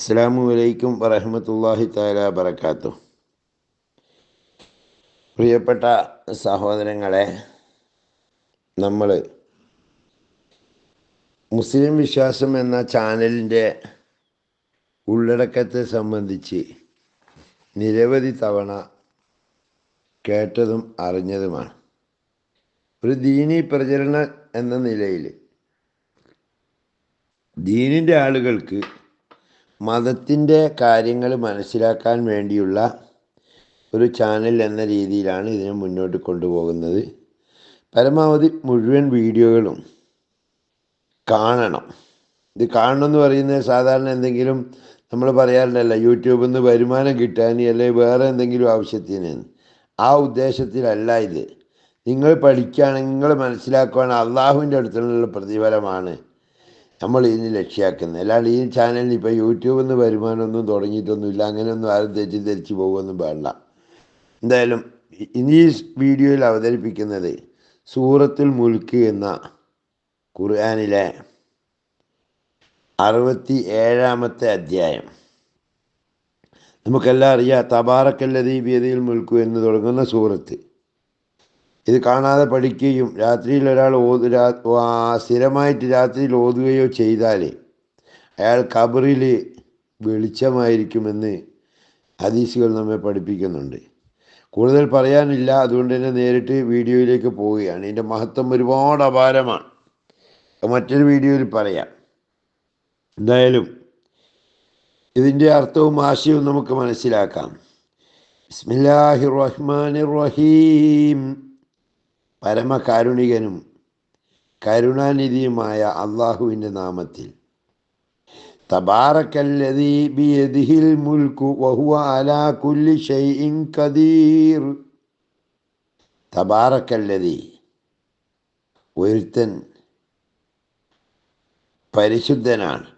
അസ്സലാമു അലൈക്കും വറഹ്മത്തുള്ളാഹി തആല വബറകാതുഹു. പ്രിയപ്പെട്ട സഹോദരങ്ങളെ, നമ്മൾ മുസ്ലിം വിശ്വാസം എന്ന ചാനലിൻ്റെ ഉള്ളടക്കത്തെ സംബന്ധിച്ച് നിരവധി തവണ കേട്ടതും അറിഞ്ഞതുമാണ്. ഒരു ദീനി പ്രചരണം എന്ന നിലയിൽ ദീനിൻ്റെ ആളുകൾക്ക് മതത്തിൻ്റെ കാര്യങ്ങൾ മനസ്സിലാക്കാൻ വേണ്ടിയുള്ള ഒരു ചാനൽ എന്ന രീതിയിലാണ് ഇതിനെ മുന്നോട്ട് കൊണ്ടുപോകുന്നത്. പരമാവധി മുഴുവൻ വീഡിയോകളും കാണണം. ഇത് കാണണമെന്ന് പറയുന്നത് സാധാരണ എന്തെങ്കിലും നമ്മൾ പറയാറുണ്ടല്ലോ, യൂട്യൂബിൽ നിന്ന് വരുമാനം കിട്ടാൻ അല്ലെങ്കിൽ വേറെ എന്തെങ്കിലും ആവശ്യത്തിന്, ആ ഉദ്ദേശത്തിലല്ല ഇത്. നിങ്ങൾ പഠിക്കുകയാണെങ്കിൽ, നിങ്ങൾ മനസ്സിലാക്കുകയാണെങ്കിൽ അള്ളാഹുവിൻ്റെ അടുത്തുള്ള പ്രതിഫലമാണ് നമ്മൾ ഇതിന് ലക്ഷ്യമാക്കുന്നത്. അല്ലാണ്ട് ഈ ചാനലിൽ ഇപ്പോൾ യൂട്യൂബിൽ നിന്ന് വരുമാനമൊന്നും തുടങ്ങിയിട്ടൊന്നുമില്ല. അങ്ങനെയൊന്നും ആരും തെറ്റിദ്ധരിച്ച് പോകുമൊന്നും പാടില്ല. എന്തായാലും ഇനി ഈ വീഡിയോയിൽ അവതരിപ്പിക്കുന്നത് സൂറത്തുൽ മുൽക്ക് എന്ന ഖുർആനിലെ 67-ാമത്തെ അധ്യായം. നമുക്കെല്ലാം അറിയാം, തബാറക്കല്ലദീ ബിയദിഹിൽ മുൽക്കു എന്ന് തുടങ്ങുന്ന സൂറത്ത്. ഇത് കാണാതെ പഠിക്കുകയും രാത്രിയിൽ ഒരാൾ സ്ഥിരമായിട്ട് രാത്രിയിൽ ഓതുകയോ ചെയ്താൽ അയാൾ ഖബറിൽ വെളിച്ചമായിരിക്കുമെന്ന് ഹദീസുകൾ നമ്മെ പഠിപ്പിക്കുന്നുണ്ട്. കൂടുതൽ പറയാനില്ല, അതുകൊണ്ട് തന്നെ നേരിട്ട് വീഡിയോയിലേക്ക് പോവുകയാണ്. ഇതിൻ്റെ മഹത്വം ഒരുപാട് അപാരമാണ്. മറ്റൊരു വീഡിയോയിൽ പറയാം. എന്തായാലും ഇതിൻ്റെ അർത്ഥവും ആശയവും നമുക്ക് മനസ്സിലാക്കാം. ബിസ്മില്ലാഹിർ റഹ്മാനിർ റഹീം. പരമകാരുണികനും കരുണാനിധിയുമായ അള്ളാഹുവിൻ്റെ നാമത്തിൽ. തബാറക്കല്ലദീ ബിയദിഹിൽ മുൽക്കു വഹുവ അലാ കുല്ലി ഷൈഇൻ ഖദീർ. തബാറക്കല്ലദീ, ഒരുത്തൻ പരിശുദ്ധനാണ്.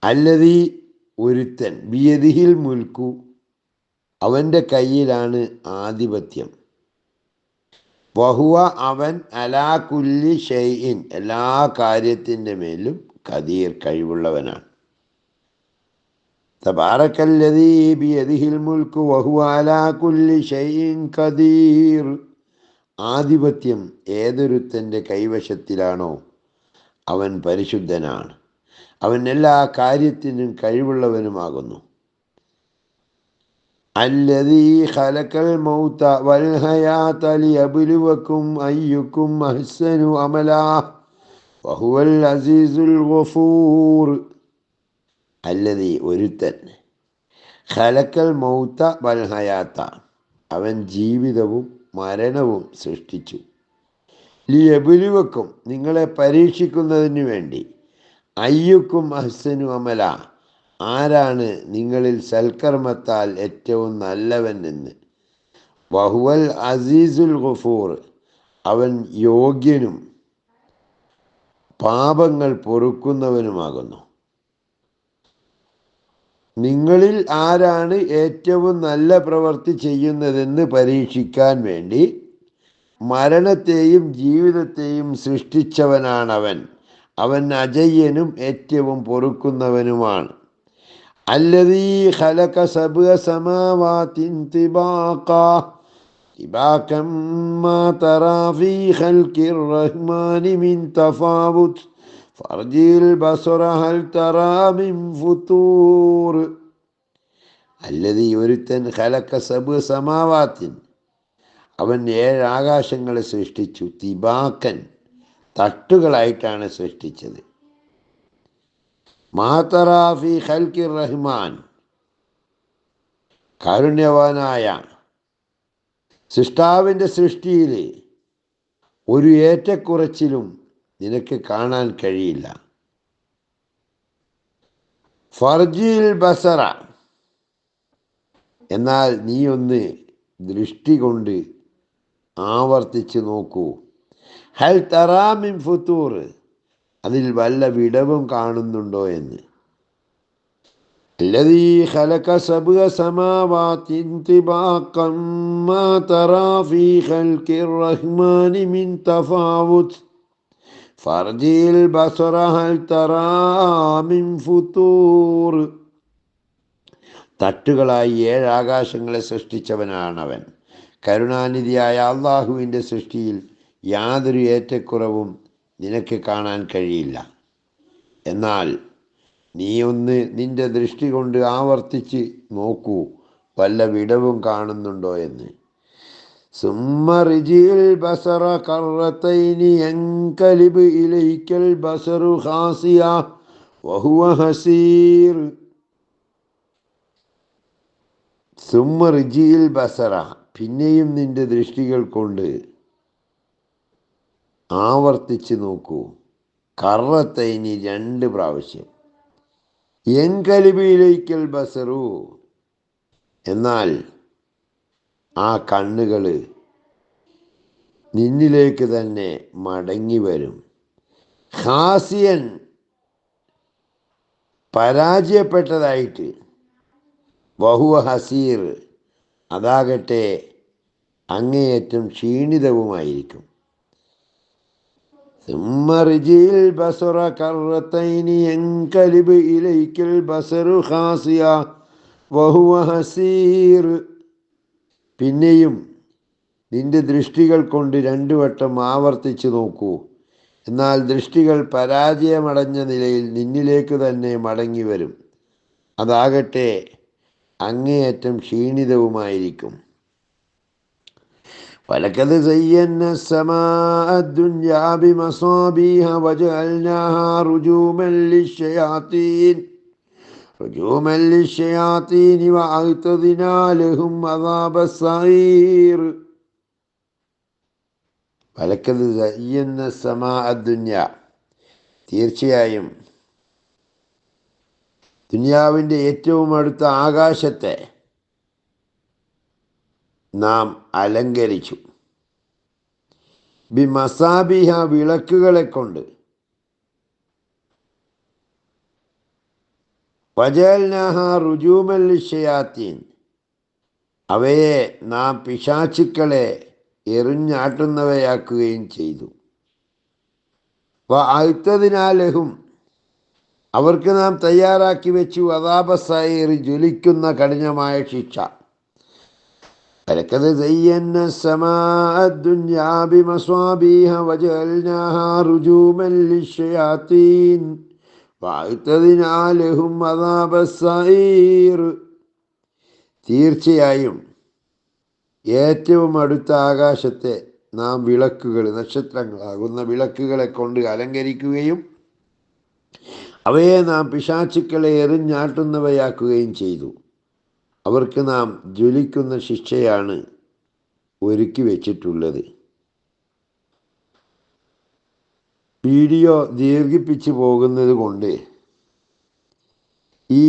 അല്ലദീ, ഒരുത്തൻ, ബിയദിഹിൽ മുൽക്കു, അവൻ്റെ കയ്യിലാണ് ആധിപത്യം. വഹുവ, അവൻ, അലാ കുല്ലി ഷൈഇൻ, എല്ലാ കാര്യത്തിൻ്റെ മേലും ഖദീർ, കഴിവുള്ളവനാണ്. തബാറക്കല്ലദീ ബിയദിഹിൽ മുൽക്കു വഹുവ അലാ കുല്ലി ഷൈഇൻ ഖദീർ. ആധിപത്യം ഏതൊരുത്തൻ്റെ കൈവശത്തിലാണോ അവൻ പരിശുദ്ധനാണ്. അവൻ എല്ലാ കാര്യത്തിനും കഴിവുള്ളവനുമാകുന്നു. അല്ലദീ ഖലഖൽ മൗത വൽ ഹയാത ലിയബ്ലുവക്കും അയ്യുക്കും അഹ്സനു അമലാ വഹുവൽ അസീസുൽ ഗഫൂർ. അല്ലദീ, ഒരുത്തൻ, ഖലഖൽ മൗത വൽ ഹയാത, അവൻ ജീവിതവും മരണവും സൃഷ്ടിച്ചു. ലിയബ്ലുവക്കും, നിങ്ങളെ പരീക്ഷിക്കുന്നതിന് വേണ്ടി. അയ്യുക്കും അഹ്സനു അമല, ആരാണ് നിങ്ങളിൽ സൽക്കർമ്മത്താൽ ഏറ്റവും നല്ലവൻ എന്ന്. വഹുവൽ അസീസുൽ ഗഫൂർ, അവൻ യോഗ്യനും പാപങ്ങൾ പൊറുക്കുന്നവനുമാകുന്നു. നിങ്ങളിൽ ആരാണ് ഏറ്റവും നല്ല പ്രവൃത്തി ചെയ്യുന്നതെന്ന് പരീക്ഷിക്കാൻ വേണ്ടി മരണത്തെയും ജീവിതത്തെയും സൃഷ്ടിച്ചവനാണവൻ. അവൻ അജയ്യനും ഏറ്റവും പൊറുക്കുന്നവനുമാണ്. അല്ലദീ ഖലഖ സബ്അ സമാവാതിൻ തിബാഖൻ മാ തറാ ഫീ ഖൽഖിർ റഹ്മാനി മിൻ തഫാവുത് ഫർജിൽ ബസറ ഹൽ തറാ മിൻ ഫുതൂർ. അല്ലദീ, ഒരുത്തൻ, ഖലഖ സബ്അ സമാവാതിൻ, അവൻ 7 ആകാശങ്ങളെ സൃഷ്ടിച്ചു. തിബാക്കൻ, തട്ടുകളായിട്ടാണ് സൃഷ്ടിച്ചത്. മാ തറാ ഫീ ഖൽഖിർ റഹ്മാൻ, കാരുണ്യവാനായ സൃഷ്ടാവിൻ്റെ സൃഷ്ടിയിൽ ഒരു ഏറ്റക്കുറച്ചിലും നിനക്ക് കാണാൻ കഴിയില്ല. ഫർജിൽ ബസറ, എന്നാൽ നീ ഒന്ന് ദൃഷ്ടി കൊണ്ട് ആവർത്തിച്ച് നോക്കൂ. ഹൽ തറാ മിൻ ഫുതൂർ, അതിൽ വല്ല വിടവും കാണുന്നുണ്ടോ എന്ന്. അല്ലദീ ഖലഖ സബ്അ സമാവാതിൻ തിബാഖൻ മാ തറാ ഫീ ഖൽഖിർ റഹ്മാനി മിൻ തഫാവുത് ഫർജിൽ ബസറ ഹൽ തറാ മിൻ ഫുതൂർ. തട്ടുകളായി 7 ആകാശങ്ങളെ സൃഷ്ടിച്ചവനാണവൻ. കരുണാനിധിയായ അള്ളാഹുവിൻ്റെ സൃഷ്ടിയിൽ യാതൊരു ഏറ്റക്കുറവും നിനക്ക് കാണാൻ കഴിയില്ല. എന്നാൽ നീ ഒന്ന് നിന്റെ ദൃഷ്ടി കൊണ്ട് ആവർത്തിച്ച് നോക്കൂ, വല്ല വിടവും കാണുന്നുണ്ടോ എന്ന്. സുമ്മ റിജിൽ ബസറ കറത്തൈനി യൻകലിബ് ഇലൈക്കൽ ബസറു ഖാസിയ വഹുവ ഹസീർ. സുമ്മ റിജിൽ ബസറ, പിന്നെയും നിന്റെ ദൃഷ്ടികൾ കൊണ്ട് ആവർത്തിച്ച് നോക്കൂ. കറത്തൈനി, 2 പ്രാവശ്യം. യൻകലിബിയിലേക്കൽ ബസറു, എന്നാൽ ആ കണ്ണുകൾ നിന്നിലേക്ക് തന്നെ മടങ്ങി വരും. ഖാസിയൻ, പരാജയപ്പെട്ടതായിട്ട്. വഹുവ ഹസീർ, അതാകട്ടെ അങ്ങേയറ്റം ക്ഷീണിതവുമായിരിക്കും. ثم ارجع البصر كرتين ينقلب إليك البصر خاسئا وهو حسير. പിന്നെയും നിന്റെ ദൃഷ്ടികൾ കൊണ്ട് 2 വട്ടം ആവർത്തിച്ചു നോക്കൂ, എന്നാൽ ദൃഷ്ടികൾ പരാജയമടഞ്ഞ നിലയിൽ നിന്നിലേക്ക് തന്നെ മടങ്ങി വരും. അതാകട്ടെ അങ്ങേയറ്റം ക്ഷീണിതവുമായിരിക്കും. വലഖദ് സയ്യന്ന السماء الدنيا بمصابيح وجعلناها رجوما للشياطين وأعتدنا لهم عذاب السعير. വലഖദ് സയ്യന്ന السماء الدنيا, തീർച്ചയായും ദുനിയാവിൻ്റെ ഏറ്റവും അടുത്ത ആകാശത്തെ നാം അലങ്കരിച്ചു. ബിമസാബിഹ, വിളക്കുകളെ കൊണ്ട്. വജഅൽനാഹ റുജൂമൻ ലിശ്ശയാത്തീൻ, അവയെ നാം പിശാചുക്കളെ എറിഞ്ഞാട്ടുന്നവയാക്കുകയും ചെയ്തു. വഅഅ്തദ്നാ ലഹും, അവർക്ക് നാം തയ്യാറാക്കി വെച്ചു. അദാബ സഈർ, ജ്വലിക്കുന്ന കഠിനമായ ശിക്ഷ. വലഖദ് സയ്യന്ന السماء الدنيا بمصابيح وجعلناها رجوما للشياطين وأعتدنا لهم عذاب السعير. തീർച്ചയായും ഏറ്റവും അടുത്ത ആകാശത്തെ നാം വിളക്കുകൾ, നക്ഷത്രങ്ങളാകുന്ന വിളക്കുകളെ കൊണ്ട് അലങ്കരിക്കുകയും അവയെ നാം പിശാചുക്കളെ എറിഞ്ഞാട്ടുന്നവയാക്കുകയും ചെയ്തു. അവർക്ക് നാം ജ്വലിക്കുന്ന ശിക്ഷയാണ് ഒരുക്കി വെച്ചിട്ടുള്ളത്. വീഡിയോ ദീർഘിപ്പിച്ചു പോകുന്നത് കൊണ്ട് ഈ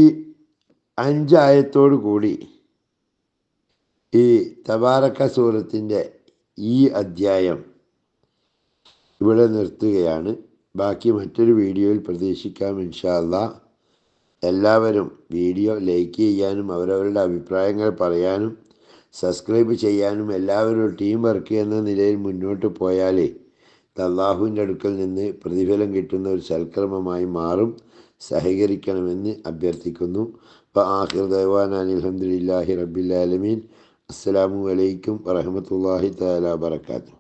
5 ആയത്തോടു കൂടി ഈ തബാറക സൂറത്തിൻ്റെ ഈ അധ്യായം ഇവിടെ നിർത്തുകയാണ്. ബാക്കി മറ്റൊരു വീഡിയോയിൽ പ്രതീക്ഷിക്കാം ഇൻഷാ അല്ലാഹ്. എല്ലാവരും വീഡിയോ ലൈക്ക് ചെയ്യാനും അവരവരുടെ അഭിപ്രായങ്ങൾ പറയാനും സബ്സ്ക്രൈബ് ചെയ്യാനും എല്ലാവരും ടീം വർക്ക് എന്ന നിലയിൽ മുന്നോട്ട് പോയാൽ അല്ലാഹുവിൻ്റെ അടുക്കൽ നിന്ന് പ്രതിഫലം കിട്ടുന്ന ഒരു സൽക്കർമ്മമായി മാറും. സഹകരിക്കണമെന്ന് അഭ്യർത്ഥിക്കുന്നു. ആഖിറു ദഅ്വാനാ അൽഹംദുലില്ലാഹി റബ്ബിൽ ആലമീൻ. അസ്സലാമു അലൈക്കും വറഹ്മത്തുള്ളാഹി തആല വബറകാതുഹു.